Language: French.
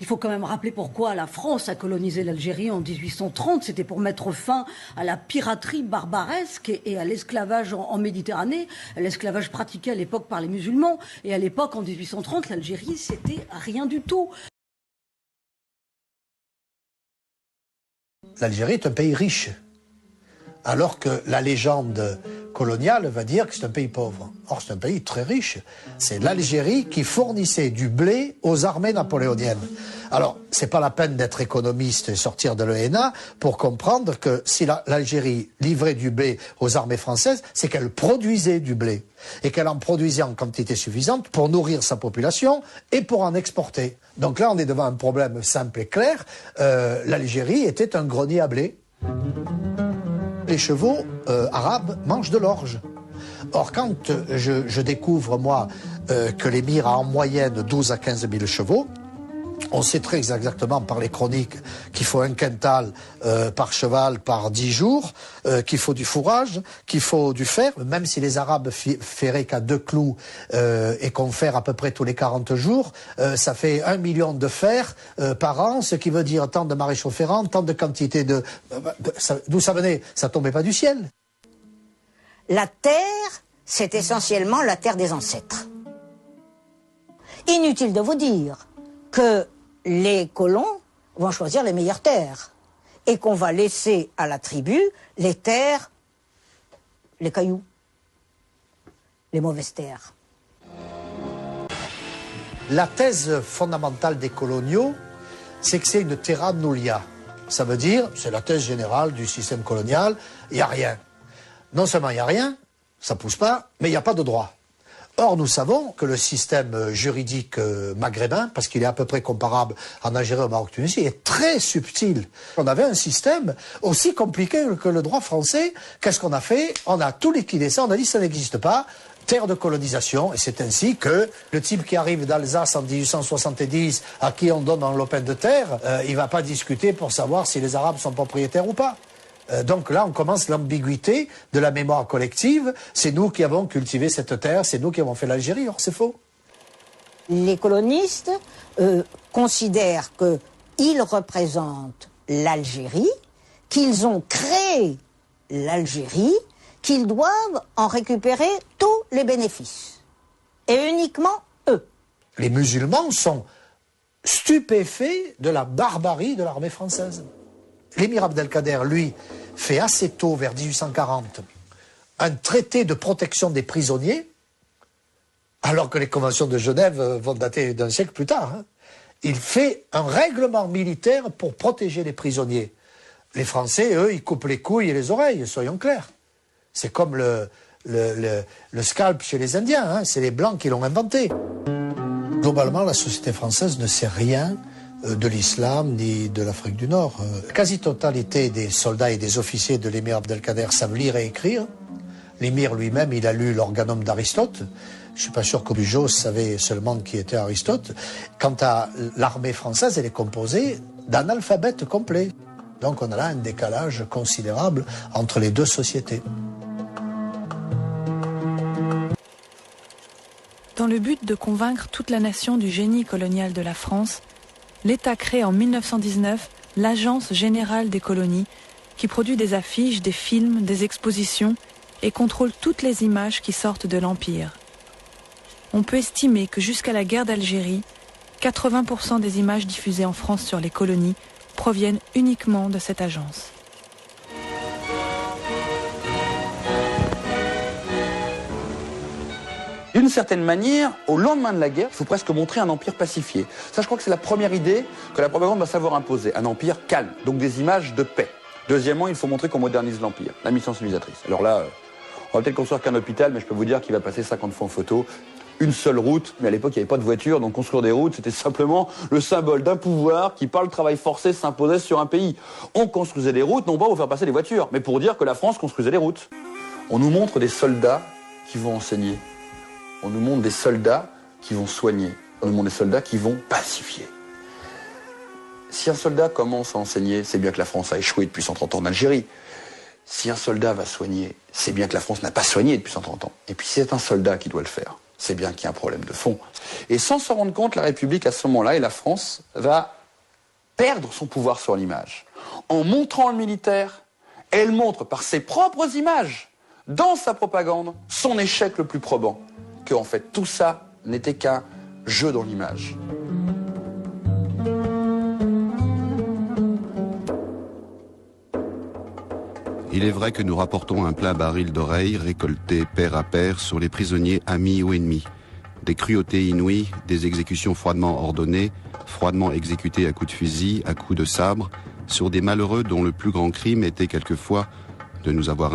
Il faut quand même rappeler pourquoi la France a colonisé l'Algérie en 1830. C'était pour mettre fin à la piraterie barbaresque et à l'esclavage en Méditerranée. L'esclavage pratiqué à l'époque par les musulmans. Et à l'époque, en 1830, l'Algérie, c'était rien du tout. L'Algérie est un pays riche, alors que la légende coloniale va dire que c'est un pays pauvre. Or, c'est un pays très riche. C'est l'Algérie qui fournissait du blé aux armées napoléoniennes. Alors, c'est pas la peine d'être économiste et sortir de l'ENA pour comprendre que si l'Algérie livrait du blé aux armées françaises, c'est qu'elle produisait du blé. Et qu'elle en produisait en quantité suffisante pour nourrir sa population et pour en exporter. Donc là, on est devant un problème simple et clair. L'Algérie était un grenier à blé. Les chevaux arabes mangent de l'orge. Or, quand je découvre, moi, que l'émir a en moyenne 12 à 15 000 chevaux, on sait très exactement par les chroniques qu'il faut un quintal par cheval par 10 jours, qu'il faut du fourrage, qu'il faut du fer, même si les Arabes ferraient qu'à 2 clous et qu'on fait à peu près tous les 40 jours, ça fait 1 million de fer par an, ce qui veut dire tant de maréchaux ferrants, tant de quantité de... D'où ça venait? Ça tombait pas du ciel. La terre, c'est essentiellement la terre des ancêtres. Inutile de vous dire que les colons vont choisir les meilleures terres et qu'on va laisser à la tribu les terres, les cailloux, les mauvaises terres. La thèse fondamentale des coloniaux, c'est que c'est une terra nullia. Ça veut dire, c'est la thèse générale du système colonial, il n'y a rien. Non seulement il n'y a rien, ça pousse pas, mais il n'y a pas de droit. Or, nous savons que le système juridique maghrébin, parce qu'il est à peu près comparable en Algérie, au Maroc, Tunisie, est très subtil. On avait un système aussi compliqué que le droit français. Qu'est-ce qu'on a fait? On a tout liquidé ça, on a dit ça n'existe pas. Terre de colonisation, et c'est ainsi que le type qui arrive d'Alsace en 1870, à qui on donne un lopin de terre, il ne va pas discuter pour savoir si les Arabes sont propriétaires ou pas. Donc là, on commence l'ambiguïté de la mémoire collective. C'est nous qui avons cultivé cette terre, c'est nous qui avons fait l'Algérie. Or, c'est faux. Les colonistes considèrent qu'ils représentent l'Algérie, qu'ils ont créé l'Algérie, qu'ils doivent en récupérer tous les bénéfices. Et uniquement eux. Les musulmans sont stupéfaits de la barbarie de l'armée française. L'émir Abdelkader, lui, fait assez tôt, vers 1840, un traité de protection des prisonniers, alors que les conventions de Genève vont dater d'un siècle plus tard. Hein. Il fait un règlement militaire pour protéger les prisonniers. Les Français, eux, ils coupent les couilles et les oreilles, soyons clairs. C'est comme le scalp chez les Indiens, hein. C'est les Blancs qui l'ont inventé. Globalement, la société française ne sait rien de l'islam ni de l'Afrique du Nord. La quasi-totalité des soldats et des officiers de l'émir Abdelkader savent lire et écrire. L'émir lui-même, il a lu l'Organum d'Aristote. Je ne suis pas sûr que Bugeaud savait seulement qui était Aristote. Quant à l'armée française, elle est composée d'analphabètes complets. Donc on a là un décalage considérable entre les deux sociétés. Dans le but de convaincre toute la nation du génie colonial de la France, l'État crée en 1919 l'Agence générale des colonies, qui produit des affiches, des films, des expositions et contrôle toutes les images qui sortent de l'Empire. On peut estimer que jusqu'à la guerre d'Algérie, 80% des images diffusées en France sur les colonies proviennent uniquement de cette agence. D'une certaine manière, au lendemain de la guerre, il faut presque montrer un empire pacifié. Ça, je crois que c'est la première idée que la propagande va savoir imposer. Un empire calme, donc des images de paix. Deuxièmement, il faut montrer qu'on modernise l'empire, la mission civilisatrice. Alors là, on va peut-être construire qu'un hôpital, mais je peux vous dire qu'il va passer 50 fois en photo. Une seule route, mais à l'époque, il n'y avait pas de voiture, donc construire des routes, c'était simplement le symbole d'un pouvoir qui, par le travail forcé, s'imposait sur un pays. On construisait des routes, non pas pour faire passer des voitures, mais pour dire que la France construisait des routes. On nous montre des soldats qui vont enseigner. On nous montre des soldats qui vont soigner. On nous montre des soldats qui vont pacifier. Si un soldat commence à enseigner, c'est bien que la France a échoué depuis 130 ans en Algérie. Si un soldat va soigner, c'est bien que la France n'a pas soigné depuis 130 ans. Et puis c'est un soldat qui doit le faire. c'est bien qu'il y a un problème de fond. Et sans s'en rendre compte, la République, à ce moment-là, et la France, va perdre son pouvoir sur l'image. En montrant le militaire, elle montre par ses propres images, dans sa propagande, son échec le plus probant. Que, en fait, tout ça n'était qu'un jeu dans l'image. Il est vrai que nous rapportons un plein baril d'oreilles récoltées pair à pair sur les prisonniers amis ou ennemis. Des cruautés inouïes, des exécutions froidement ordonnées, froidement exécutées à coups de fusil, à coups de sabre, sur des malheureux dont le plus grand crime était quelquefois de nous avoir